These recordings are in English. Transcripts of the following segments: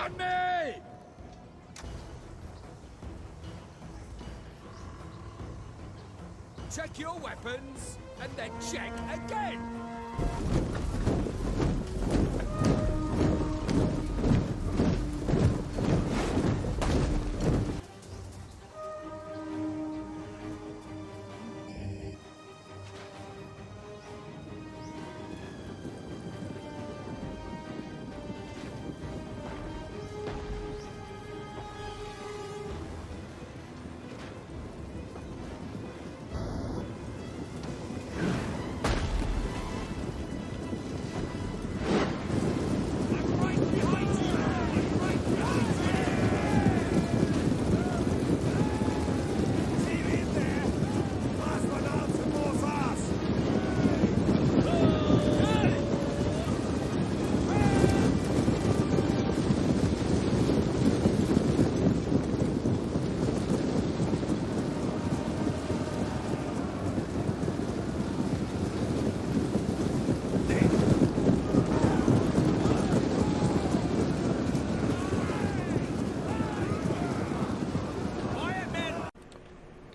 On me! Check your weapons, and then check again!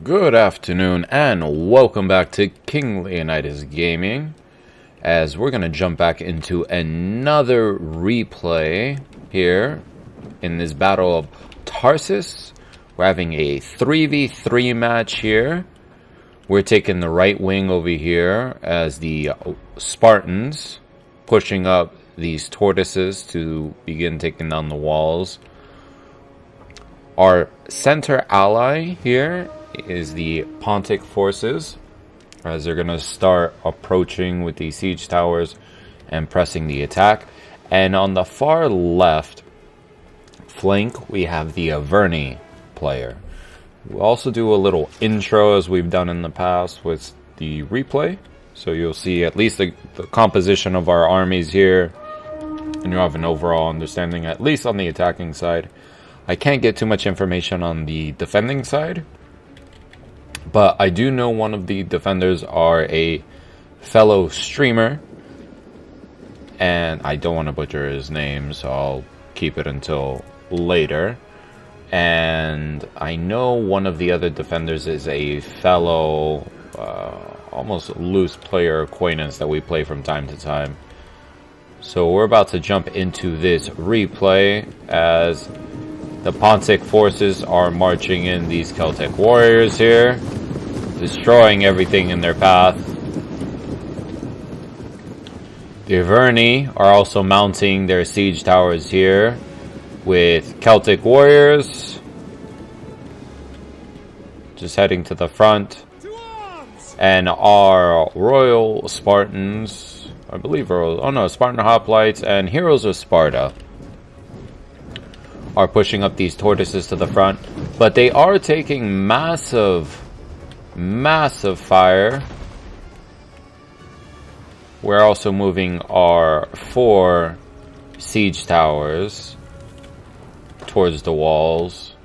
Good afternoon and welcome back to King Leonidas Gaming, as we're going to jump back into another replay here in this battle of Tarsus. We're having a 3v3 match here. We're taking the right wing over here as the Spartans pushing up these tortoises to begin taking down the walls. Our center ally here is the Pontic forces, as they're going to start approaching with the siege towers and pressing the attack. And on the far left flank, we have the Averni player. We'll also do a little intro, as we've done in the past with the replay, so you'll see at least the composition of our armies here, and you'll have an overall understanding, at least on the attacking side. I can't get too much information on the defending side, but I do know one of the defenders are a fellow streamer, and I don't want to butcher his name, so I'll keep it until later. And I know one of the other defenders is a fellow, almost loose player acquaintance that we play from time to time. So we're about to jump into this replay as the Pontic forces are marching in these Celtic warriors here, destroying everything in their path. The Averni are also mounting their siege towers here with Celtic warriors just heading to the front. And our royal Spartans, I believe Spartan hoplites and heroes of Sparta are pushing up these tortoises to the front, but they are taking massive fire. We're also moving our 4 siege towers towards the walls,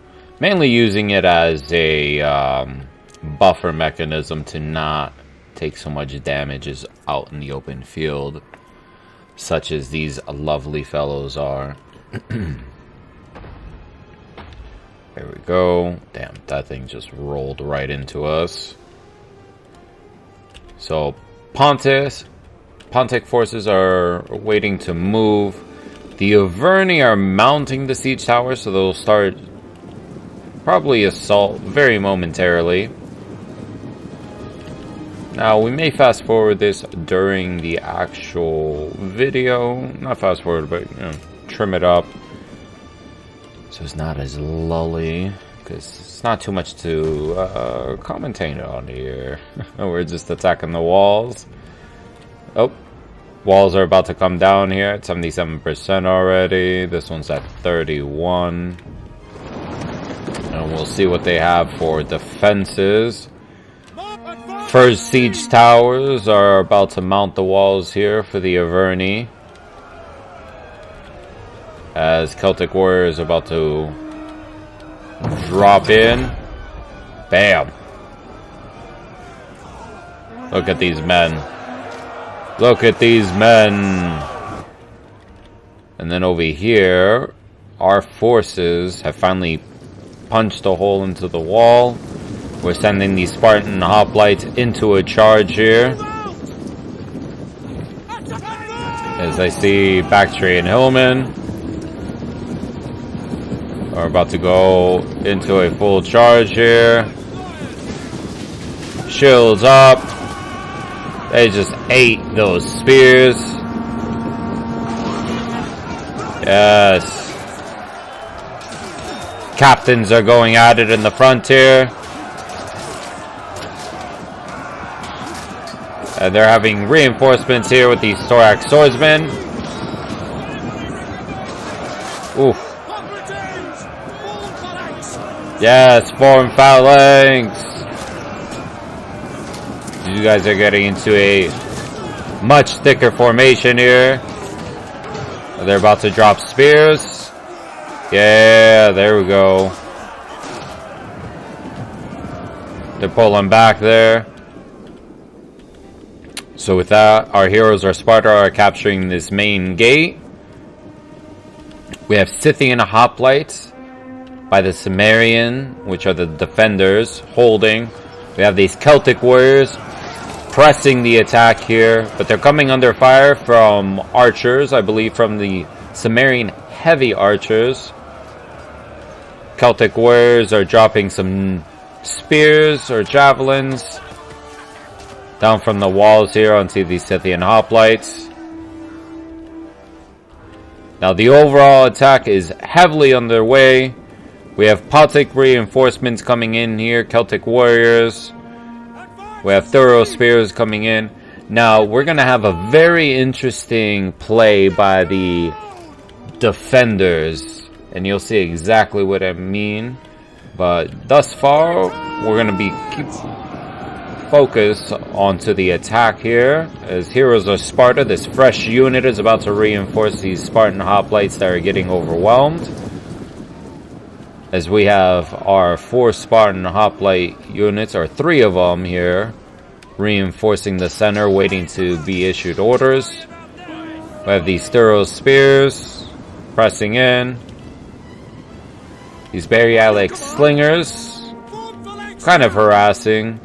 mainly using it as a buffer mechanism to not take so much damages out in the open field, such as these lovely fellows are. There we go. Damn, that thing just rolled right into us. So, Pontic forces are waiting to move. The Averni are mounting the siege tower, so they'll start probably assault very momentarily. Now, we may fast forward this during the actual video. Not fast forward, but trim it up so it's not as lully, because it's not too much to commentate on here. We're just attacking the walls. Oh, walls are about to come down here at 77% already. This one's at 31. And we'll see what they have for defenses. First siege towers are about to mount the walls here for the Averni, as Celtic warriors are about to drop in. Bam! Look at these men. Look at these men. And then over here, our forces have finally punched a hole into the wall. We're sending these Spartan hoplites into a charge here. As I see Bactry and Hillman are about to go into a full charge here. Shields up. They just ate those spears. Yes. Captains are going at it in the front here. They're having reinforcements here with these thorax swordsmen. Oof. Yes, form phalanx. You guys are getting into a much thicker formation here. They're about to drop spears. Yeah, there we go. They're pulling back there. So with that, our heroes of Sparta are capturing this main gate. We have Scythian hoplites by the Cimmerian, which are the defenders, holding. We have these Celtic warriors pressing the attack here, but they're coming under fire from archers, I believe from the Cimmerian heavy archers. Celtic warriors are dropping some spears or javelins down from the walls here onto these Scythian hoplites. Now the overall attack is heavily underway. We have Pontic reinforcements coming in here, Celtic warriors. We have thorough spears coming in. Now we're going to have a very interesting play by the defenders, and you'll see exactly what I mean. But thus far, we're going to be focused onto the attack here. As heroes of Sparta, this fresh unit is about to reinforce these Spartan hoplites that are getting overwhelmed. As we have our 4 Spartan hoplite units, or 3 of them here, reinforcing the center, waiting to be issued orders. We have these thorough spears pressing in. These bariatic slingers, kind of harassing.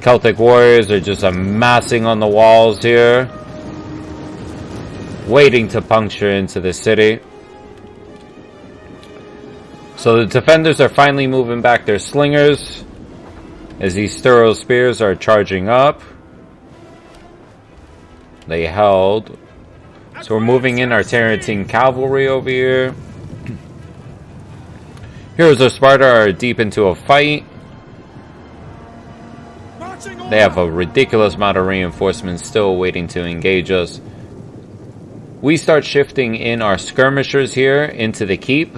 Celtic warriors are just amassing on the walls here, waiting to puncture into the city. So the defenders are finally moving back their slingers as these thorough spears are charging up. They held. So we're moving in our Tarentine cavalry over here. Heroes of Sparta are deep into a fight. They have a ridiculous amount of reinforcements still waiting to engage us. We start shifting in our skirmishers here into the keep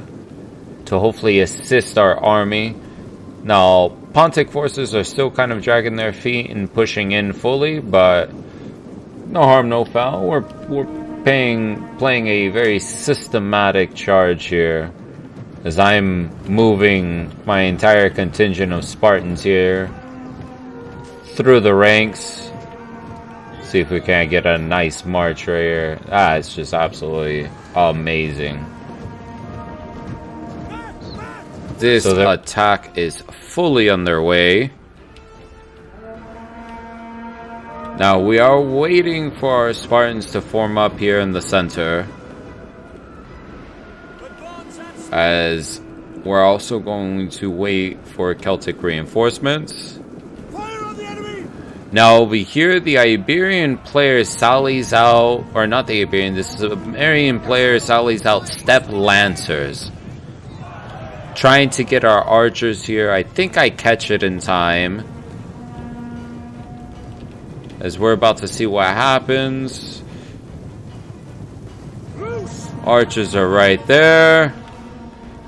to hopefully assist our army. Now, Pontic forces are still kind of dragging their feet and pushing in fully, but no harm, no foul. We're playing a very systematic charge here, as I'm moving my entire contingent of Spartans here through the ranks. See if we can't get a nice march right here. It's just absolutely amazing. This attack is fully underway. Now we are waiting for our Spartans to form up here in the center, as we're also going to wait for Celtic reinforcements. Now over here, the Iberian player sallies out, or not the Iberian, the Cimmerian player sallies out step lancers, trying to get our archers here. I think I catch it in time, as we're about to see what happens. Archers are right there,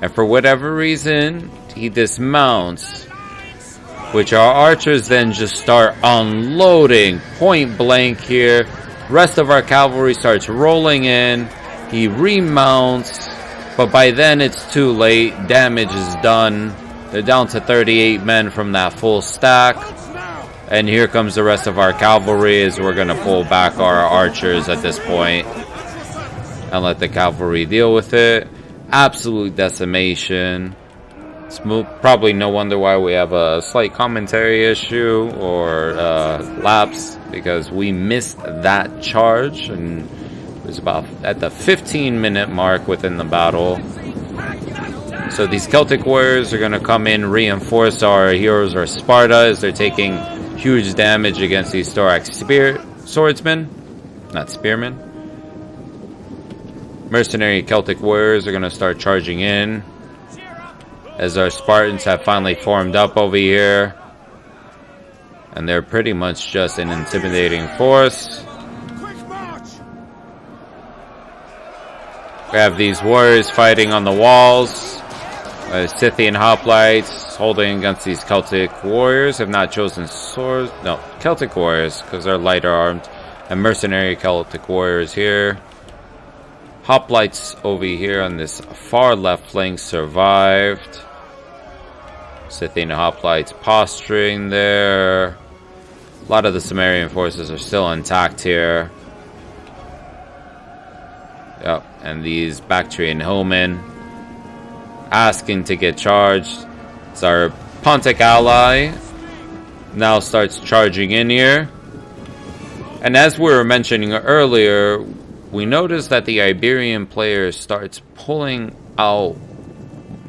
and for whatever reason he dismounts, which our archers then just start unloading point blank here. Rest of our cavalry starts rolling in. He remounts, but by then it's too late. Damage is done. They're down to 38 men from that full stack. And here comes the rest of our cavalry, as we're going to pull back our archers at this point and let the cavalry deal with it. absolute decimation. It's probably no wonder why we have a slight commentary issue or lapse, because we missed that charge, and it was about at the 15-minute mark within the battle. So these Celtic warriors are going to come in, reinforce our heroes or Sparta, as they're taking huge damage against these thorax swordsmen, not spearmen. Mercenary Celtic warriors are going to start charging in, as our Spartans have finally formed up over here. And they're pretty much just an intimidating force. We have these warriors fighting on the walls. Scythian hoplites holding against these Celtic warriors. Have not chosen swords. No, Celtic warriors, because they're lighter armed. And mercenary Celtic warriors here. Hoplites over here on this far left flank survived. Scythian hoplites posturing there. A lot of the Cimmerian forces are still intact here. Yep, and these Bactrian hillmen asking to get charged. It's our Pontic ally now starts charging in here. And as we were mentioning earlier, we noticed that the Iberian player starts pulling out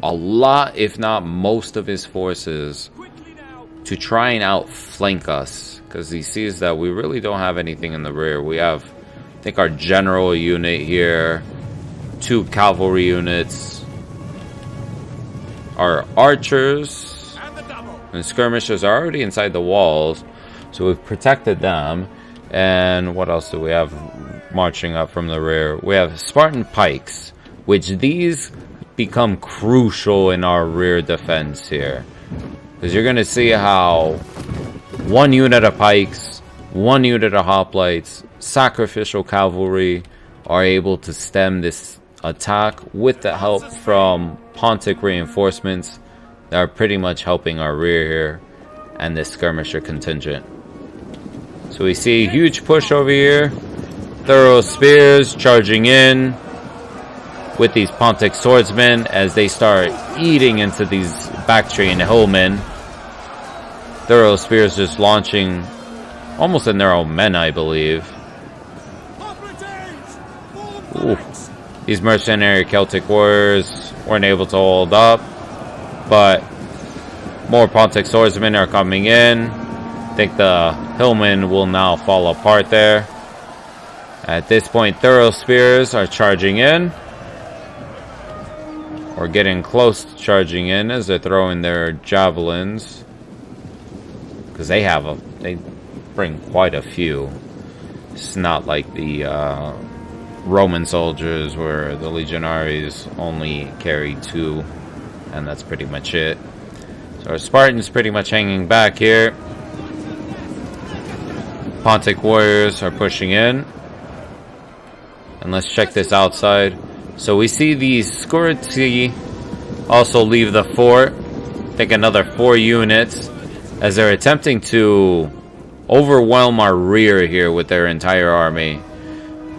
a lot, if not most, of his forces to try and outflank us, because he sees that we really don't have anything in the rear. We have, I think, our general unit here, 2 cavalry units, our archers and skirmishers are already inside the walls, so we've protected them. And what else do we have marching up from the rear? We have Spartan Pikes, which these become crucial in our rear defense here, because you're going to see how 1 unit of Pikes, 1 unit of hoplites, sacrificial cavalry are able to stem this attack with the help from Pontic reinforcements that are pretty much helping our rear here and this skirmisher contingent. So we see a huge push over here. Thorough spears charging in with these Pontic swordsmen as they start eating into these Bactrian hillmen. Thorough spears just launching almost in their own men, I believe. Ooh. These mercenary Celtic warriors weren't able to hold up, but more Pontic swordsmen are coming in. I think the hillmen will now fall apart there. At this point, thorough spears are charging in. Or getting close to charging in as they're throwing their javelins. Because they bring quite a few. It's not like the Roman soldiers where the legionaries only carry 2. And that's pretty much it. So our Spartans pretty much hanging back here. Pontic warriors are pushing in. And let's check this outside. So we see the Scorti also leave the fort. I think another 4 units as they're attempting to overwhelm our rear here with their entire army.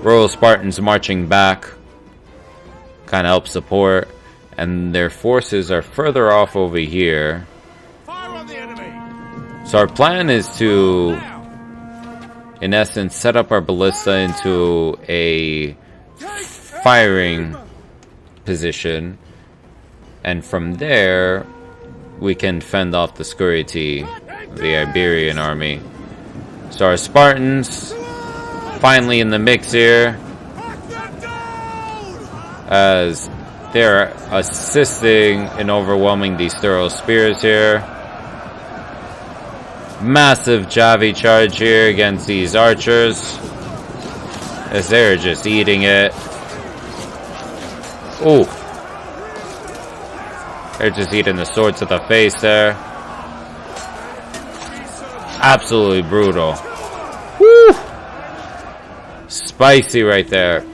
Royal Spartans marching back, kind of help support, and their forces are further off over here. So our plan is to, in essence, set up our ballista into a firing position, and from there we can fend off the Scuriti, the Iberian army. So our Spartans finally in the mix here as they're assisting in overwhelming these thorough spears here. Massive Javi charge here against these archers as they're just eating it. Ooh. They're just eating the sword to the face there. Absolutely brutal. Woo! Spicy right there.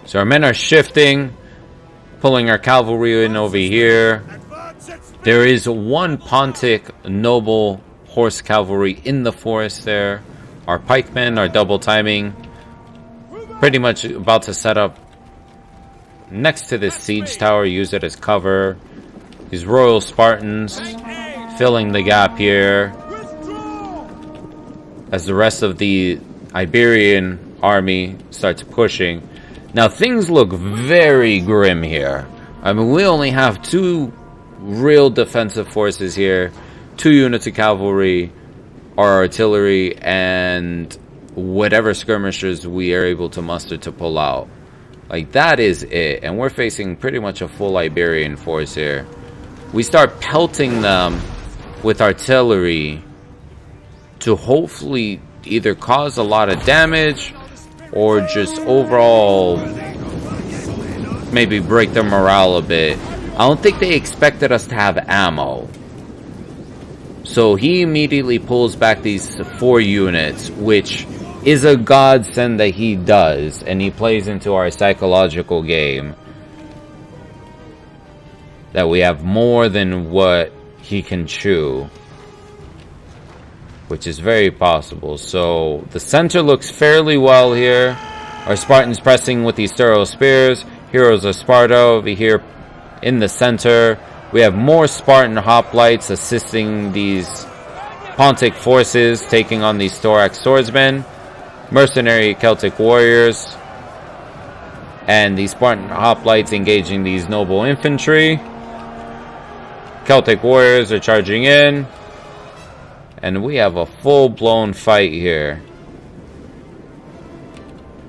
So our men are shifting, pulling our cavalry in over here. There is 1 Pontic noble horse cavalry in the forest there. Our pikemen are double timing. Pretty much about to set up next to this siege tower, use it as cover. These royal Spartans filling the gap here as the rest of the Iberian army starts pushing. Now things look very grim here. I mean, we only have 2 real defensive forces here, 2 units of cavalry, our artillery, and whatever skirmishers we are able to muster to pull out. Like, that is it. And we're facing pretty much a full Iberian force here. We start pelting them with artillery to hopefully either cause a lot of damage or just overall maybe break their morale a bit. I don't think they expected us to have ammo. So he immediately pulls back these 4 units, which is a godsend that he does, and he plays into our psychological game that we have more than what he can chew, which is very possible. So the center looks fairly well here. Our Spartans pressing with these thorough spears. Heroes of Sparta over here in the center. We have more Spartan hoplites assisting these Pontic forces taking on these thorax swordsmen. Mercenary Celtic warriors. And these Spartan hoplites engaging these noble infantry. Celtic warriors are charging in. And we have a full-blown fight here.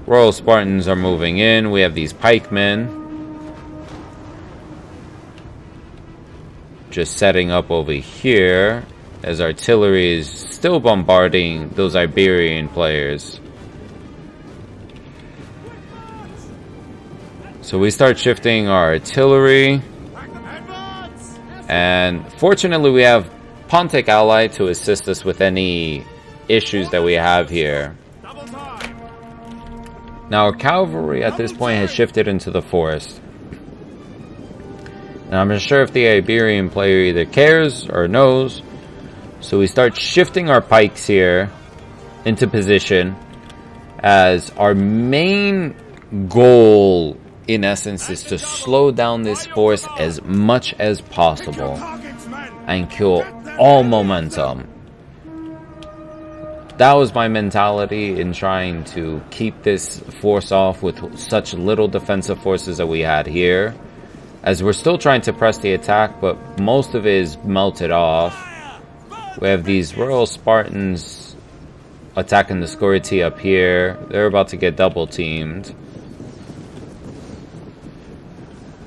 Royal Spartans are moving in. We have these pikemen just setting up over here as artillery is still bombarding those Iberian players. So we start shifting our artillery. And fortunately we have Pontic ally to assist us with any issues that we have here. Now our cavalry at this point has shifted into the forest. And I'm not sure if the Iberian player either cares or knows. So we start shifting our pikes here into position, as our main goal in essence is to slow down this force as much as possible and kill all momentum. That was my mentality in trying to keep this force off with such little defensive forces that we had here, as we're still trying to press the attack, but most of it is melted off. We have these Royal Spartans attacking the Scorti up here. They're about to get double teamed.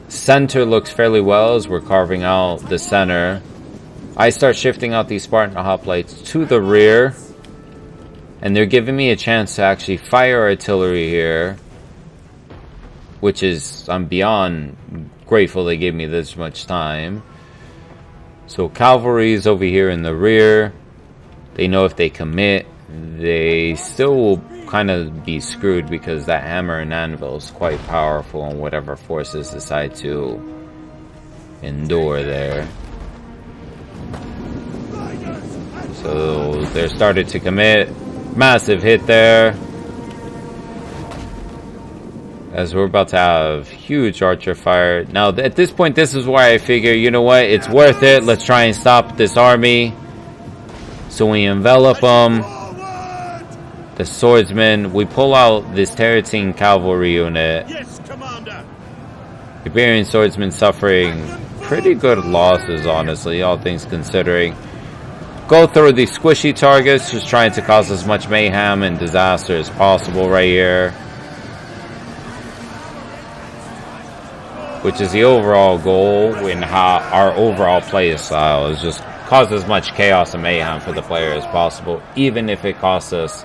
Center looks fairly well as we're carving out the center. I start shifting out these Spartan hoplites to the rear, and they're giving me a chance to actually fire artillery here, which is, I'm beyond grateful they gave me this much time. So cavalry is over here in the rear. They know if they commit, they still will kind of be screwed, because that hammer and anvil is quite powerful on whatever forces decide to endure there. So they're started to commit. Massive hit there, as we're about to have huge archer fire. Now at this point, this is why I figure, you know what, it's worth it. Let's try and stop this army. So we envelop them. The swordsmen, we pull out this Tarentine cavalry unit. Yes, Commander. Iberian swordsmen suffering pretty good losses, honestly, all things considering. Go through these squishy targets, just trying to cause as much mayhem and disaster as possible right here. Which is the overall goal in how our overall play style is, just cause as much chaos and mayhem for the player as possible, even if it costs us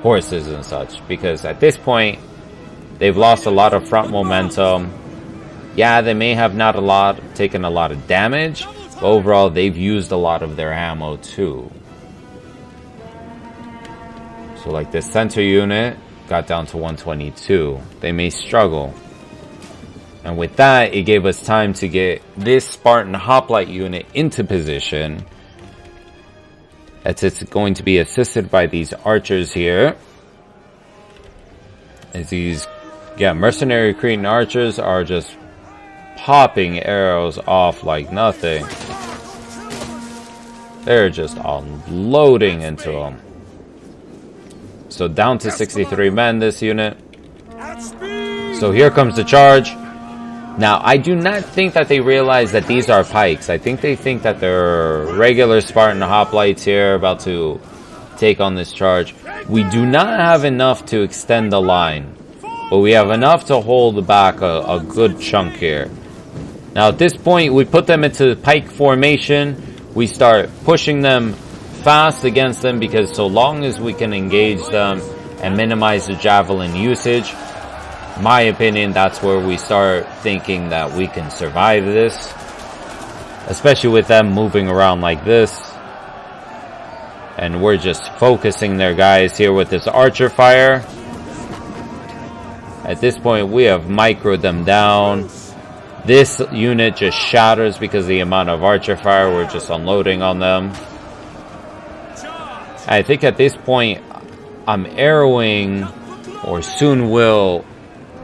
horses and such. Because at this point, they've lost a lot of front momentum. Yeah, they may have taken a lot of damage, but overall they've used a lot of their ammo too. So like this center unit got down to 122. They may struggle. And with that, it gave us time to get this Spartan hoplite unit into position, as it's going to be assisted by these archers here, as these Yeah, mercenary Cretan archers are just popping arrows off like nothing. They're just unloading into them. So down to 63 men this unit. So here comes the charge. Now, I do not think that they realize that these are pikes. I think they think that they're regular Spartan hoplites here about to take on this charge. We do not have enough to extend the line, but we have enough to hold back a good chunk here. Now, at this point, we put them into pike formation. We start pushing them fast against them because so long as we can engage them and minimize the javelin usage, my opinion, that's where we start thinking that we can survive this, especially with them moving around like this. And we're just focusing their guys here with this archer fire. At this point, we have microed them down. This unit just shatters because of the amount of archer fire we're just unloading on them. I think at this point, I'm arrowing, or soon will,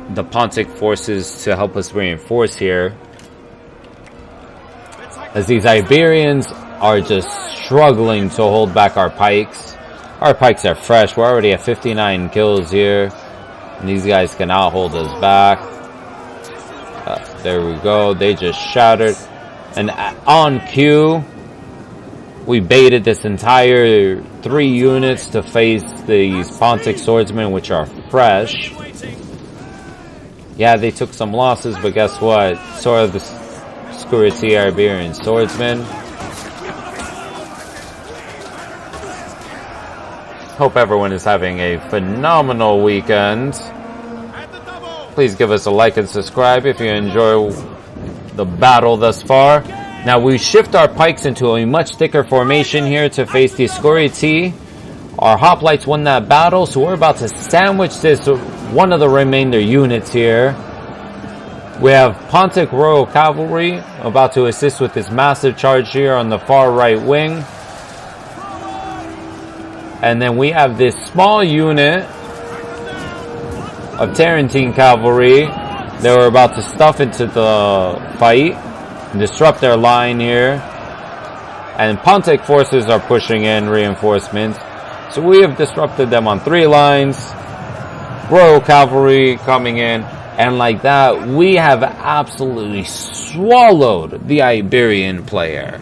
the Pontic forces to help us reinforce here, as these Iberians are just struggling to hold back our pikes. Our pikes are fresh. We're already at 59 kills here, and these guys cannot hold us back. There we go. They just shattered, and on cue, we baited this entire 3 units to face these Pontic swordsmen, which are fresh. Yeah, they took some losses, but guess what? So are the Scuriti Iberian swordsmen. Hope everyone is having a phenomenal weekend. Please give us a like and subscribe if you enjoy the battle thus far. Now we shift our pikes into a much thicker formation here to face the Scuriti. Our hoplites won that battle, so we're about to sandwich this one of the remainder units here. We have Ponte Cavalry about to assist with this massive charge here on the far right wing. And then we have this small unit of Tarentine cavalry that we're about to stuff into the fight and disrupt their line here. And Pontic forces are pushing in reinforcements. So we have disrupted them on 3 lines. Royal Cavalry coming in. And like that, we have absolutely swallowed the Iberian player.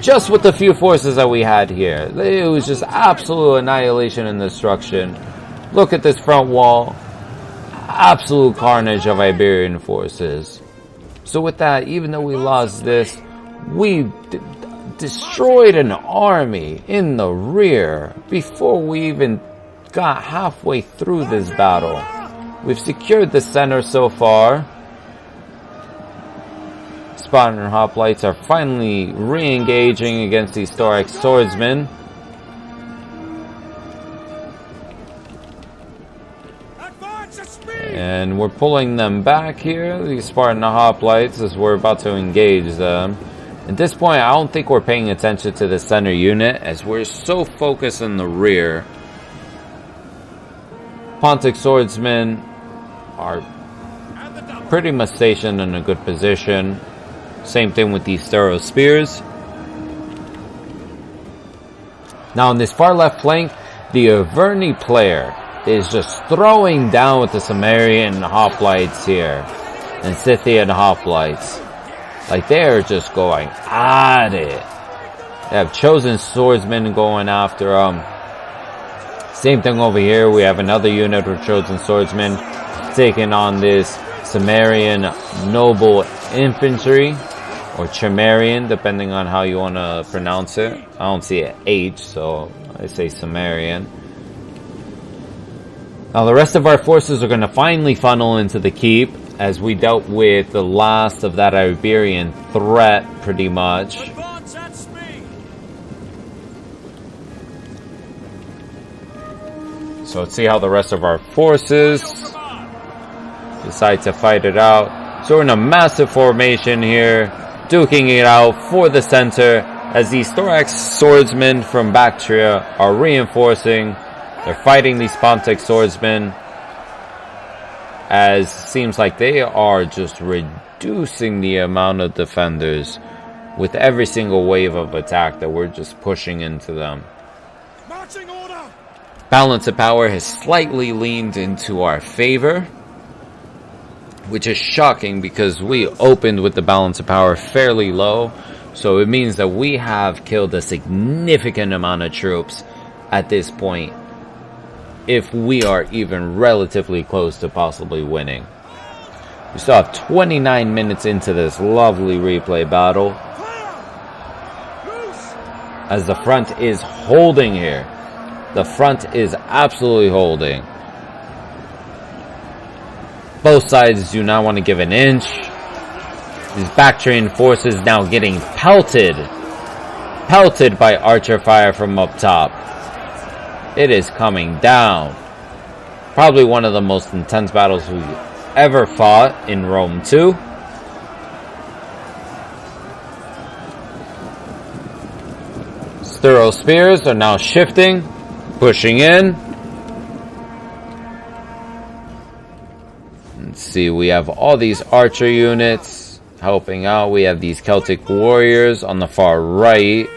Just with the few forces that we had here. It was just absolute annihilation and destruction. Look at this front wall. Absolute carnage of Iberian forces. So with that, even though we lost this, we destroyed an army in the rear before we even got halfway through this battle. We've secured the center so far. Spartan hoplites are finally re-engaging against these Thorax swordsmen. And we're pulling them back here, these Spartan hoplites, as we're about to engage them. At this point, I don't think we're paying attention to the center unit, as we're so focused in the rear. Pontic swordsmen are pretty much stationed in a good position. Same thing with these thorough spears. Now on this far left flank, the Averni player is just throwing down with the Cimmerian hoplites here. And Scythian hoplites. Like they are just going at it. They have chosen swordsmen going after them. Same thing over here. We have another unit of chosen swordsmen taking on this Cimmerian noble infantry, or Cimmerian, depending on how you want to pronounce it. I don't see an H, so I say Cimmerian. Now the rest of our forces are going to finally funnel into the keep, as we dealt with the last of that Iberian threat, pretty much. So let's see how the rest of our forces decide to fight it out. So we're in a massive formation here, duking it out for the center, as these Thorax swordsmen from Bactria are reinforcing. They're fighting these Pontic swordsmen. as it seems like they are just reducing the amount of defenders with every single wave of attack that we're just pushing into them. Marching order. Balance of power has slightly leaned into our favor, which is shocking because we opened with the balance of power fairly low, so it means that we have killed a significant amount of troops at this point, if we are even relatively close to possibly winning. We still have 29 minutes into this lovely replay battle, as the front is holding here. The front is absolutely holding. Both sides do not want to give an inch. These back-trained forces now getting pelted by archer fire from up top. It is coming down. Probably one of the most intense battles we've ever fought in Rome 2. Thorough spears are now shifting, pushing in. Let's see, we have all these archer units helping out. We have these Celtic warriors on the far right.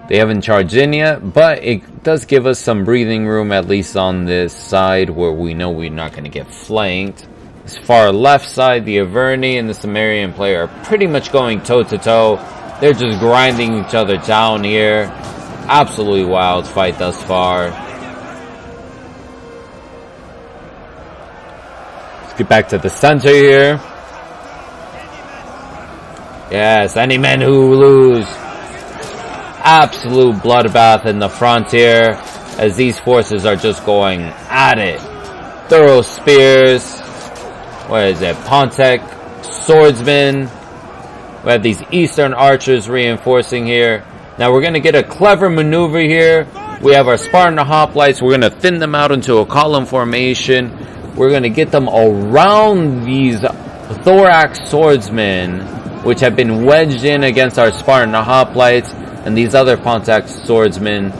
They haven't charged in yet, but it does give us some breathing room, at least on this side where we know we're not going to get flanked. This far left side, the Averni and the Cimmerian player are pretty much going toe-to-toe. They're just grinding each other down here. Absolutely wild fight thus far. Let's get back to the center here. Yes, any men who lose. Absolute bloodbath in the front here, as these forces are just going at it. Thorough spears. What is it? Ponte Swordsmen. We have these eastern archers reinforcing here. Now we're going to get a clever maneuver here. We have our Spartan hoplites. We're going to thin them out into a column formation. We're going to get them around these thorax swordsmen, which have been wedged in against our Spartan hoplites and these other Ponte swordsmen.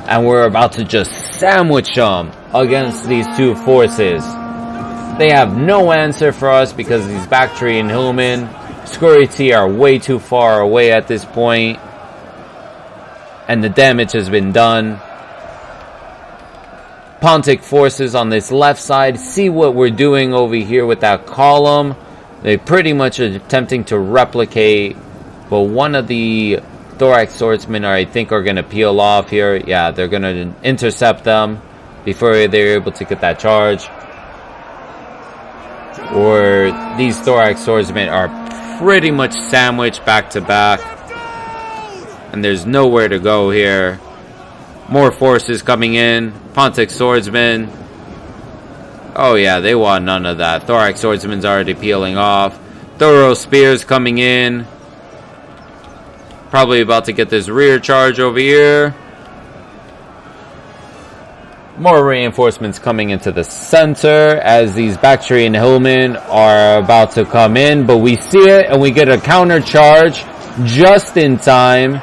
And we're about to just sandwich them against these two forces. They have no answer for us because these Bactri and Hillmen, Scurriti are way too far away at this point, and the damage has been done. Pontic forces on this left side, see what we're doing over here with that column. They pretty much are attempting to replicate, but one of the thorax swordsmen I think are going to peel off here. Yeah, they're going to intercept them before they're able to get that charge. Or these thorax swordsmen are pretty much sandwiched back to back, and there's nowhere to go here. More forces coming in. Pontic swordsmen. Oh yeah, they want none of that. Thorax swordsman's already peeling off. Thorough spears coming in. Probably about to get this rear charge over here. More reinforcements coming into the center as these Bactrian hillmen are about to come in, but we see it and we get a counter charge just in time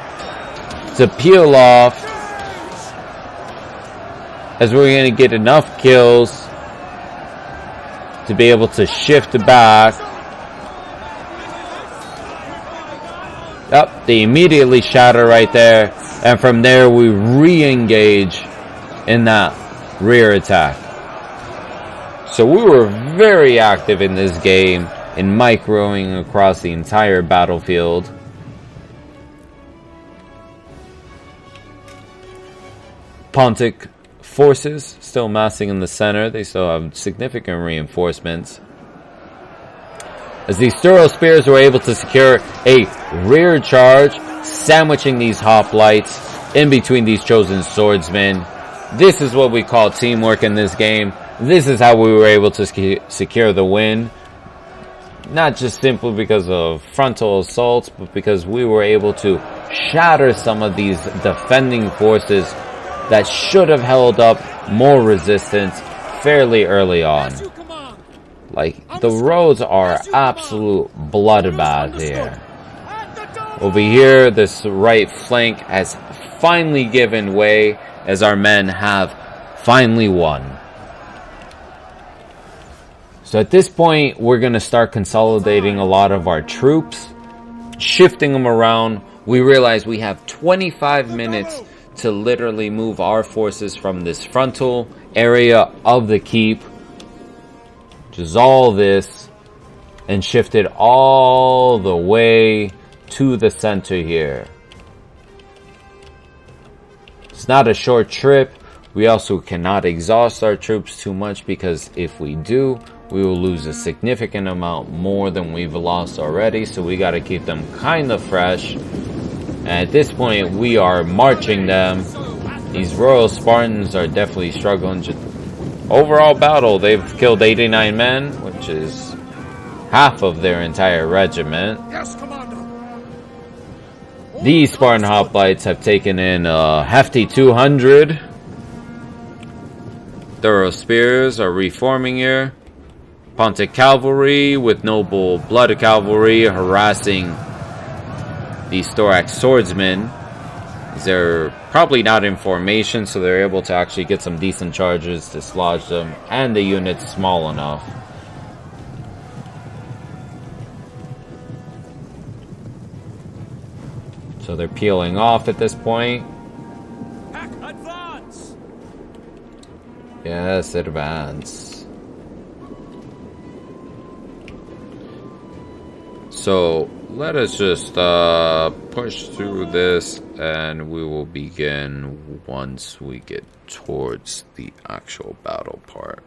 to peel off, as we're going to get enough kills to be able to shift back. Yep, they immediately shatter right there, and from there we re-engage in that rear attack. So we were very active in this game in microing across the entire battlefield. Pontic forces still massing in the center. They still have significant reinforcements, as these thorough spears were able to secure a rear charge, sandwiching these hoplites in between these chosen swordsmen. This is what we call teamwork in this game. This is how we were able to secure the win. Not just simply because of frontal assaults, but because we were able to shatter some of these defending forces that should have held up more resistance fairly early on. Like, the roads are absolute bloodbath here. Over here, this right flank has finally given way, as our men have finally won. So at this point, we're going to start consolidating a lot of our troops, shifting them around. We realize we have 25 minutes to literally move our forces from this frontal area of the keep, which is all this, and shift it all the way to the center here. It's not a short trip. We also cannot exhaust our troops too much, because if we do, we will lose a significant amount more than we've lost already. So we got to keep them kind of fresh. And at this point, we are marching them. These Royal Spartans are definitely struggling. Overall battle, they've killed 89 men, which is half of their entire regiment. Yes, Commander. These Spartan hoplites have taken in a hefty 200. Thorough Spears are reforming here. Ponte Cavalry with noble blood cavalry harassing these thorax swordsmen. They're probably not in formation, so they're able to actually get some decent charges, dislodge them, and the unit's small enough. So they're peeling off at this point. Advance! Yes, advance. So let us just push through this, and we will begin once we get towards the actual battle part.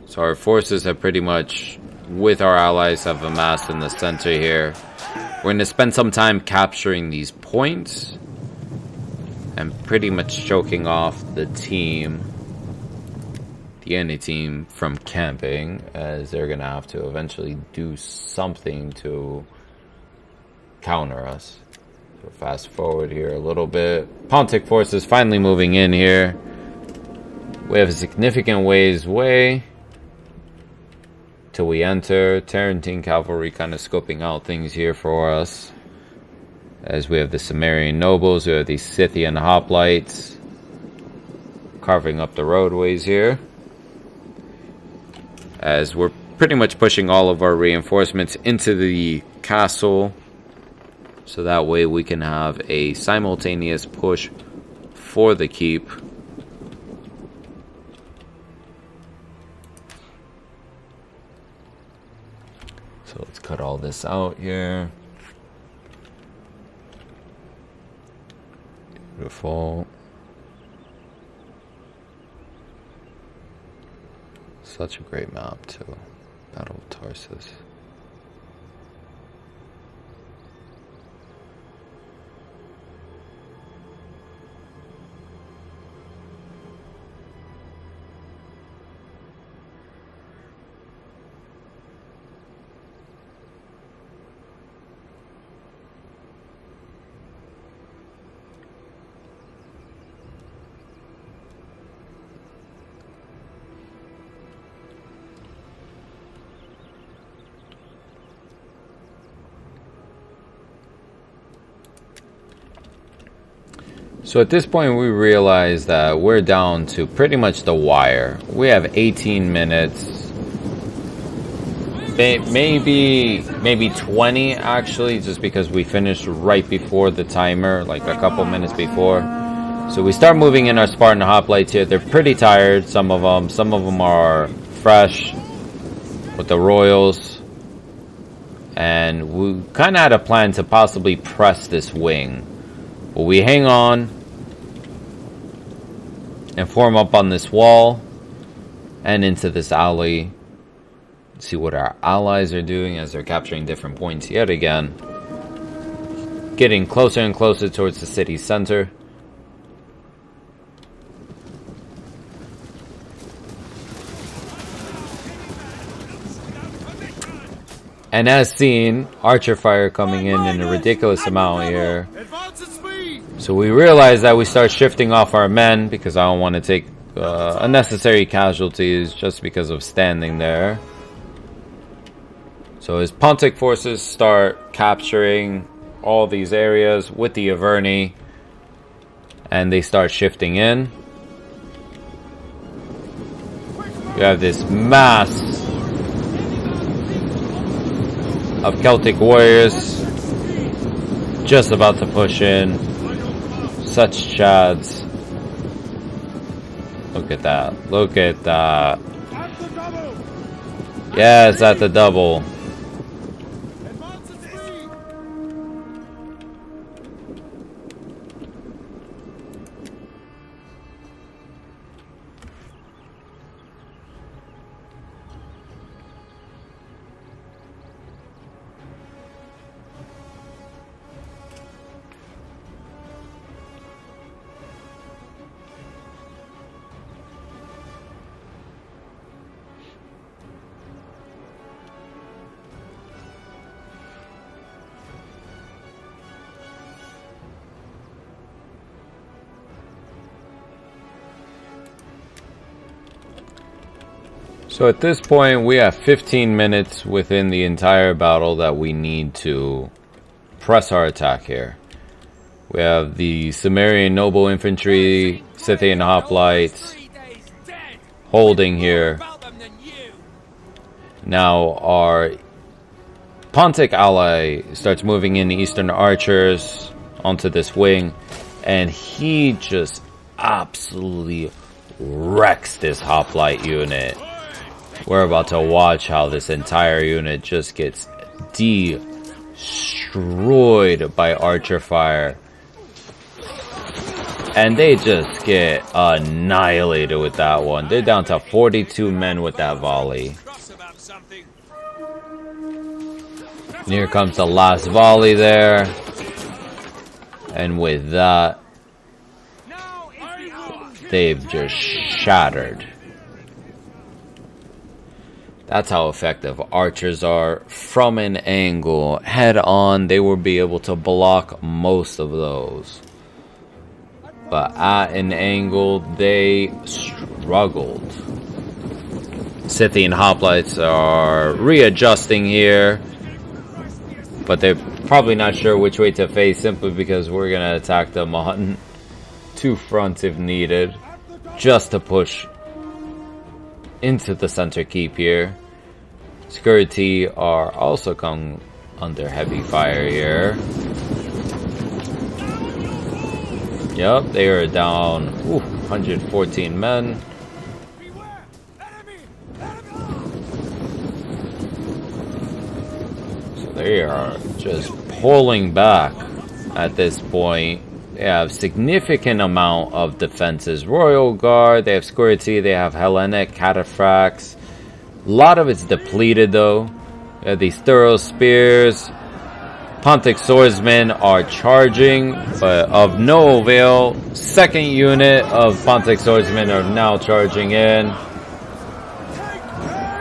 So our forces have pretty much, with our allies, have amassed in the center here. We're going to spend some time capturing these points and pretty much choking off the team, the enemy team, from camping, as they're going to have to eventually do something to counter us. So fast forward here a little bit. Pontic forces finally moving in here. We have a significant ways away till we enter. Tarentine cavalry kind of scoping out things here for us, as we have the Cimmerian nobles, we have these Scythian hoplites carving up the roadways here, as we're pretty much pushing all of our reinforcements into the castle, so that way we can have a simultaneous push for the keep. So let's cut all this out here. Beautiful. Such a great map too. Battle of Tarsus. So at this point, we realize that we're down to pretty much the wire. We have 18 minutes. Maybe 20 actually, just because we finished right before the timer, like a couple minutes before. So we start moving in our Spartan hoplites here. They're pretty tired, some of them are fresh with the royals. And we kind of had a plan to possibly press this wing. But we hang on and form up on this wall and into this alley. See what our allies are doing as they're capturing different points yet again. Getting closer and closer towards the city center. And as seen, archer fire coming in a ridiculous amount here. So we realize that we start shifting off our men, because I don't want to take unnecessary casualties just because of standing there. So his Pontic forces start capturing all these areas with the Averni. and they start shifting in. You have this mass of Celtic warriors just about to push in. Such chads. Look at that. Look at that. Yes, at the double. So at this point, we have 15 minutes within the entire battle that we need to press our attack here. We have the Cimmerian noble infantry, Scythian hoplites holding here. Now our Pontic ally starts moving in the eastern archers onto this wing, and he just absolutely wrecks this hoplite unit. We're about to watch how this entire unit just gets destroyed by archer fire. And they just get annihilated with that one. They're down to 42 men with that volley. And here comes the last volley there. And with that, they've just shattered. That's how effective archers are. From an angle, head on, they will be able to block most of those. But at an angle, they struggled. Scythian hoplites are readjusting here. But they're probably not sure which way to face, simply because we're going to attack them on two fronts if needed. Just to push into the center keep here. Security are also come under heavy fire here. Yep, they are down 114 men. So they are just pulling back at this point. They have significant amount of defenses. Royal Guard, they have security, they have Hellenic cataphracts. A lot of it's depleted though. They have these thorough spears. Pontic Swordsmen are charging, but of no avail. Second unit of Pontic Swordsmen are now charging in.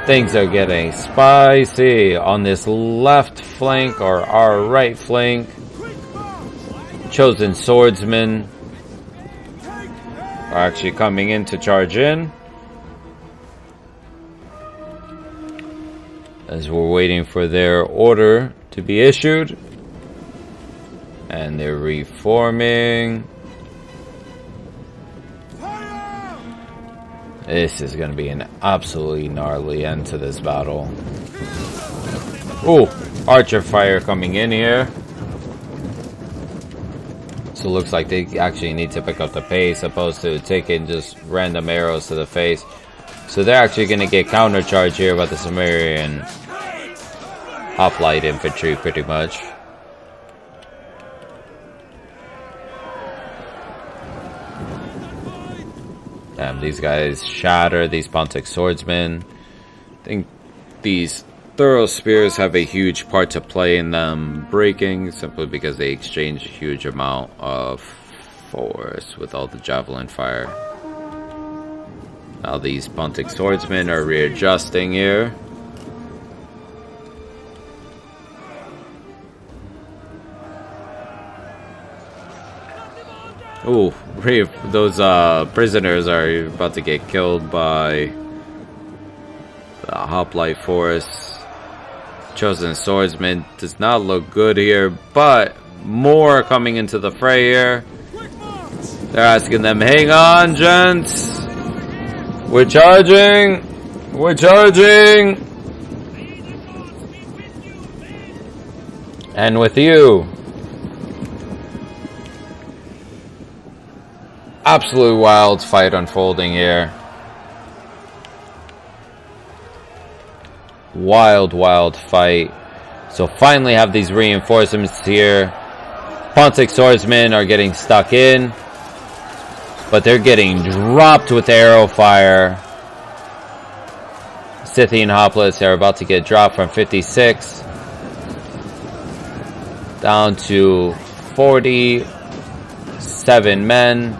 Things are getting spicy on this left flank or our right flank. Chosen swordsmen are actually coming in to charge in. As we're waiting for their order to be issued. And they're reforming. This is going to be an absolutely gnarly end to this battle. Ooh, archer fire coming in here. So it looks like they actually need to pick up the pace opposed to taking just random arrows to the face. So they're actually going to get countercharge here by the Cimmerian hoplite infantry pretty much. Damn, these guys shatter these Pontic swordsmen. I think these thorough spears have a huge part to play in them breaking, simply because they exchange a huge amount of force with all the javelin fire. Now these Pontic swordsmen are readjusting here. Ooh, those prisoners are about to get killed by the hoplite force. Chosen swordsman does not look good here, but more coming into the fray here. They're asking them, hang on, gents. We're charging. We're charging. And with you. Absolute wild fight unfolding here. Wild fight. So finally have these reinforcements here. Pontic Swordsmen are getting stuck in, but they're getting dropped with arrow fire. Scythian hoplites are about to get dropped from 56 down to 47 men.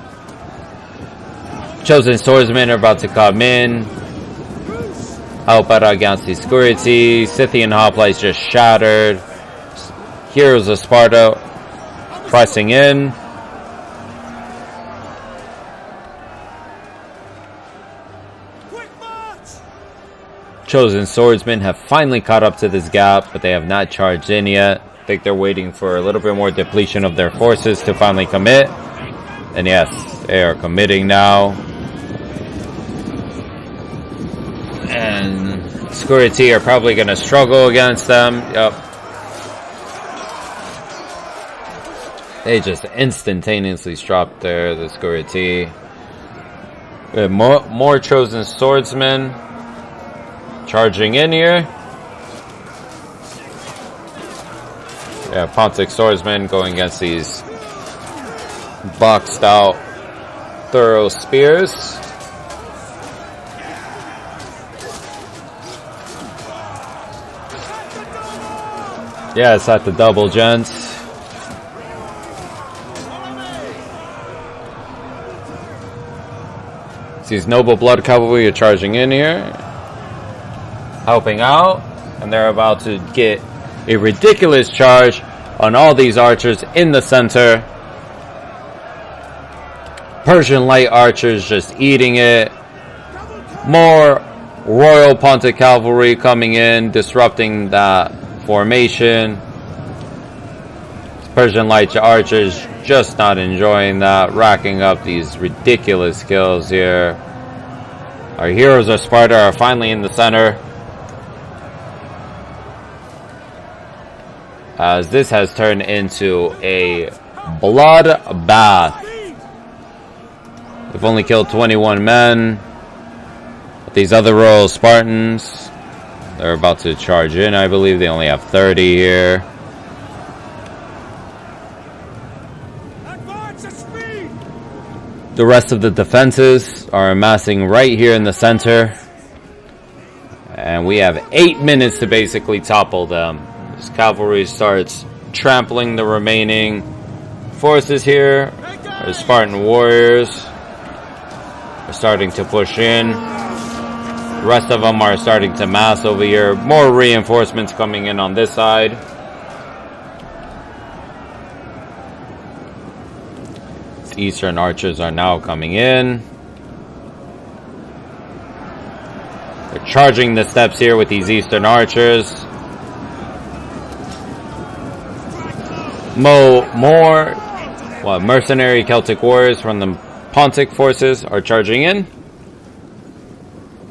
Chosen swordsmen are about to come in. Help out against the security. Scythian hoplites just shattered. Heroes of Sparta pressing in. Chosen swordsmen have finally caught up to this gap, but they have not charged in yet. I think they're waiting for a little bit more depletion of their forces to finally commit. And yes, they are committing now. And security are probably going to struggle against them. Yep. They just instantaneously dropped the security. We have more chosen swordsmen charging in here. Yeah, Pontic swordsmen going against these boxed out thorough spears. Yeah, it's at the double, gents. These noble blood cavalry are charging in here, helping out, and they're about to get a ridiculous charge on all these archers in the center. Persian light archers just eating it. More Royal Ponte Cavalry coming in, disrupting that formation. Persian light archers just not enjoying that, racking up these ridiculous kills here. Our heroes of Sparta are finally in the center, as this has turned into a bloodbath. We've only killed 21 men. But these other Royal Spartans, they're about to charge in. I believe they only have 30 here. The rest of the defenses are amassing right here in the center. And we have 8 minutes to basically topple them. This cavalry starts trampling the remaining forces here. The Spartan warriors are starting to push in. The rest of them are starting to mass over here. More reinforcements coming in on this side. Eastern archers are now coming in. They're charging the steps here with these Eastern archers. Mercenary Celtic warriors from the Pontic forces are charging in.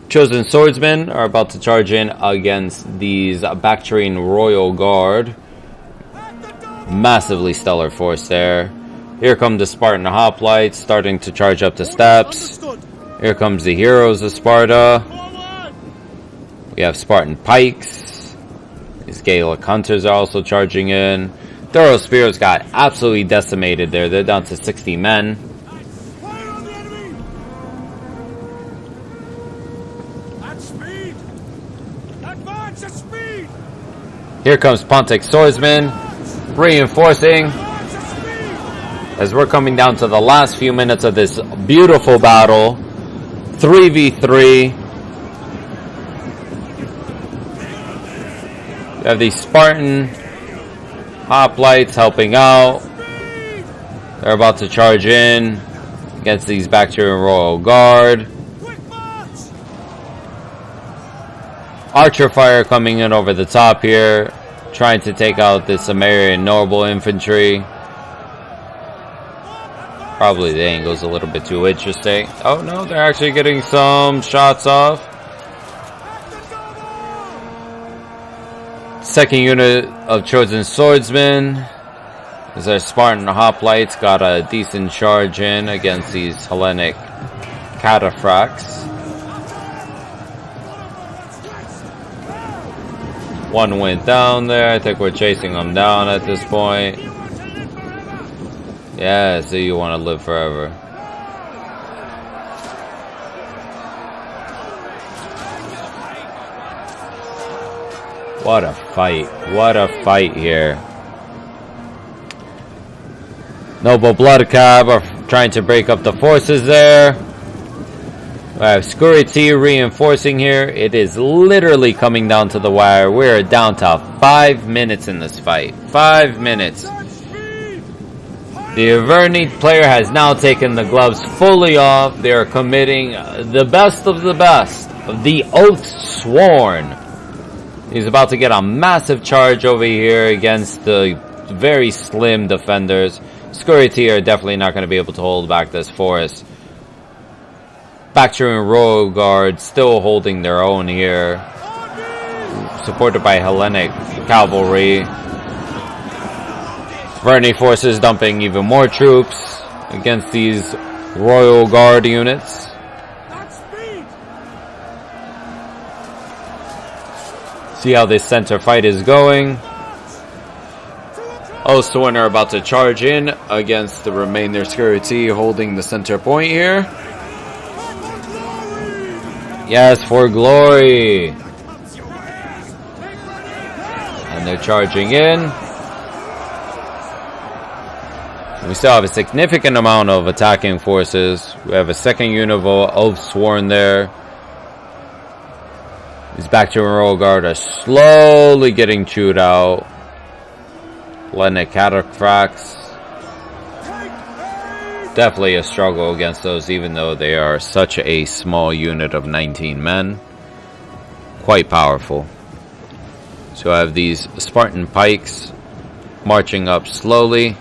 Chosen swordsmen are about to charge in against these Bactrian Royal Guard. Massively stellar force there. Here come the Spartan hoplites starting to charge up the steps. Here comes the heroes of Sparta. We have Spartan Pikes. These Gaelic hunters are also charging in. Thorough spears got absolutely decimated there. They're down to 60 men. Here comes Pontic swordsmen reinforcing. As we're coming down to the last few minutes of this beautiful battle, 3v3. We have these Spartan hoplites helping out. They're about to charge in against these Bactrian Royal Guard. Archer fire coming in over the top here, trying to take out the Cimmerian noble infantry. Probably the angle's a little bit too interesting. Oh no, they're actually getting some shots off. Second unit of chosen swordsmen. As our Spartan hoplites got a decent charge in against these Hellenic cataphracts. One went down there. I think we're chasing them down at this point. Yeah, so you want to live forever. What a fight. What a fight here. Noble Bloodcab are trying to break up the forces there. I have Scurity reinforcing here. It is literally coming down to the wire. We're down to 5 minutes in this fight. 5 minutes. The Averni player has now taken the gloves fully off. They are committing the best of the best. The Oath Sworn. He's about to get a massive charge over here against the very slim defenders. Scurity are definitely not going to be able to hold back this force. Bactrian Royal Guard still holding their own here. Supported by Hellenic Cavalry. Averni forces dumping even more troops against these Royal Guard units. See how this center fight is going. Oathsworn are about to charge in against the remainder Scurity holding the center point here. Yes, for glory. And they're charging in. We still have a significant amount of attacking forces. We have a second unit of Oathsworn there. These Bactrian Royal Guard are slowly getting chewed out. Hellenic cataphracts. Definitely a struggle against those, even though they are such a small unit of 19 men. Quite powerful. So I have these Spartan Pikes marching up slowly.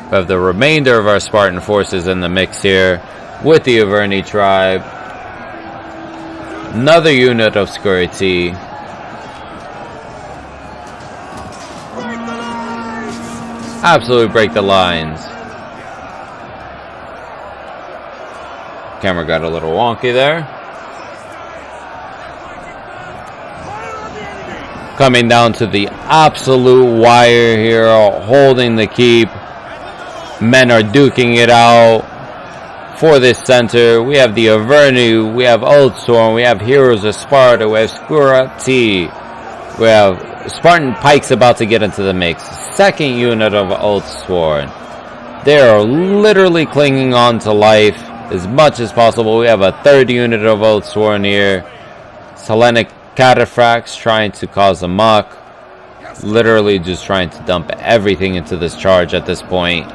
We have the remainder of our Spartan forces in the mix here with the Averni tribe. Another unit of Scurity. Absolutely break the lines. Camera got a little wonky there. Coming down to the absolute wire here, holding the keep. Men are duking it out for this center. We have the Averni, we have Oathsworn, we have Heroes of Sparta, we have Scurati, we have Spartan Pikes about to get into the mix. Second unit of Oathsworn. They are literally clinging on to life as much as possible. We have a third unit of Oathsworn here. Hellenic cataphracts trying to cause a muck. Literally just trying to dump everything into this charge at this point.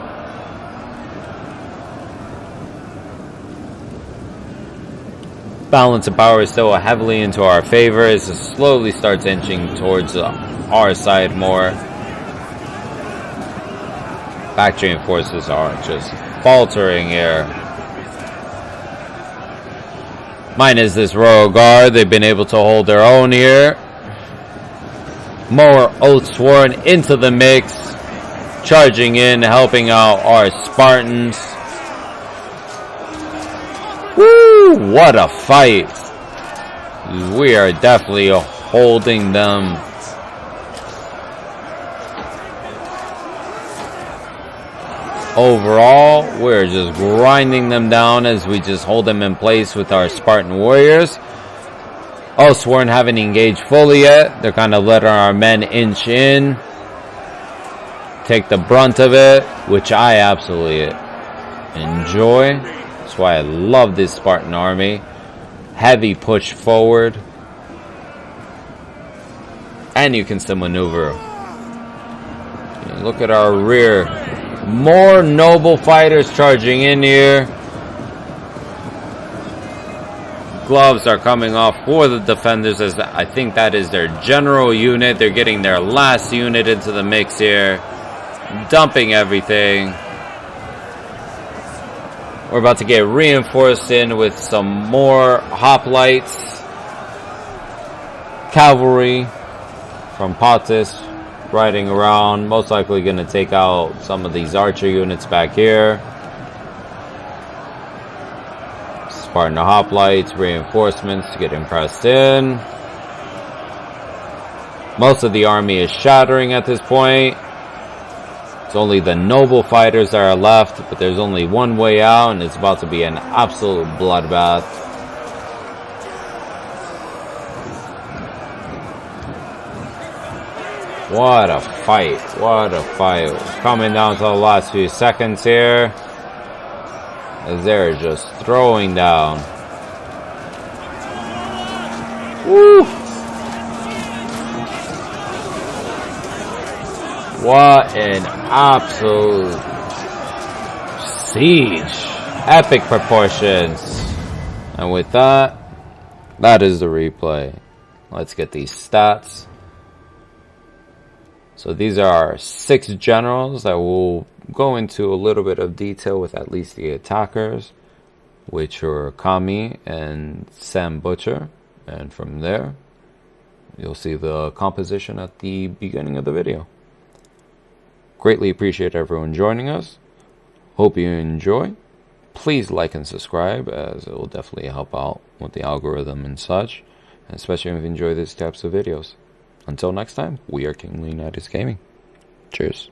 Balance of power is still heavily into our favor as it slowly starts inching towards our side more. Bactrian forces are just faltering here. Minus this Royal Guard, they've been able to hold their own here. More Oathsworn into the mix, charging in, helping out our Spartans. Woo! What a fight! We are definitely holding them. Overall, we're just grinding them down as we just hold them in place with our Spartan warriors. Oathsworn haven't engaged fully yet. They're kind of letting our men inch in, take the brunt of it, which I absolutely enjoy. That's why I love this Spartan army. Heavy push forward. And you can still maneuver. Look at our rear. More noble fighters charging in here. Gloves are coming off for the defenders, as I think that is their general unit. They're getting their last unit into the mix here. dumping everything. We're about to get reinforced in with some more hoplites. Cavalry from Tarsus riding around. Most likely going to take out some of these archer units back here. Spartan hoplites, reinforcements getting pressed in. Most of the army is shattering at this point. It's only the noble fighters that are left, but there's only one way out, and it's about to be an absolute bloodbath. What a fight. What a fight. Coming down to the last few seconds here, as they're just throwing down. Woo! What an absolute siege. Epic proportions. And with that, that is the replay. Let's get these stats. So these are our 6 generals that will go into a little bit of detail with at least the attackers, which are Kami and Sam Butcher. And from there, you'll see the composition at the beginning of the video. Greatly appreciate everyone joining us. Hope you enjoy. Please like and subscribe, as it will definitely help out with the algorithm and such, especially if you enjoy these types of videos. Until next time, we are King Leonidas Gaming. Cheers.